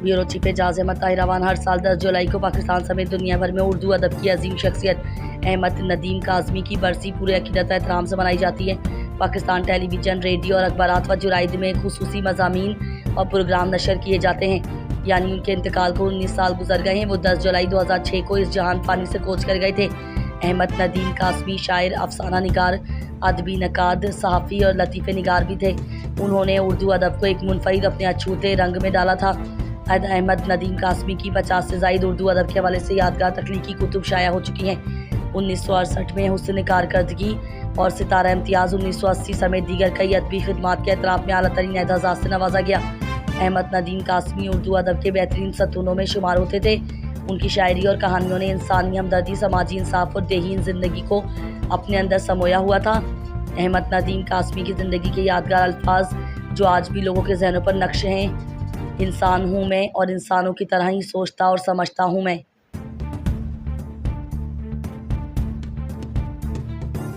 Bureau chief Ejaz Ahmad ताहिरावान हर साल 10 जुलाई को पाकिस्तान समेत दुनिया भर में उर्दू अदब की अजीम शख्सियत अहमद नदीम काज़मी की बरसी पूरे अकीदत एहतराम से मनाई जाती है। पाकिस्तान टेलीविज़न, रेडियो और अखबारात व जराइद में खुसूसी मज़ामीन और प्रोग्राम नशर किए जाते हैं। यानी उनके इंतकाल को 19 साल गुजर गए हैं। वो 10 जुलाई 2006 को इस जहान फानी से कोच कर गए थे। अहमद नदीम काज़मी शायर, अफसाना निगार, अदबी नकाद, सहाफ़ी और लतीफ़े निगार भी थे। उन्होंने उर्दू अदब को एक मुनफरिद अपने अछूते रंग में डाला था। अहमद नदीम काज़मी की 50 से ज़ायद उर्दू अदब के हवाले से यादगार तख्लीकी कुतुब शाया हो चुकी हैं। 1968 में हुस्न कारकर्दगी और सितारा इम्तियाज़, 1980 समेत दीगर कई अदबी खिदमात के एतराफ़ में आला तरीन एजाज़ात से नवाजा गया। अहमद नदीम काज़मी उर्दू अदब के बेहतरीन सतूनों में शुमार होते थे। उनकी शायरी और कहानियों ने इंसानी हमदर्दी, समाजी इंसाफ और देहीन ज़िंदगी को अपने अंदर समोया हुआ था। अहमद नदीम काज़मी की ज़िंदगी के यादगार अल्फाज जो आज भी लोगों के ज़हनों पर नक्श हैं, इंसान हूँ मैं और इंसानों की तरह ही सोचता और समझता हूँ मैं।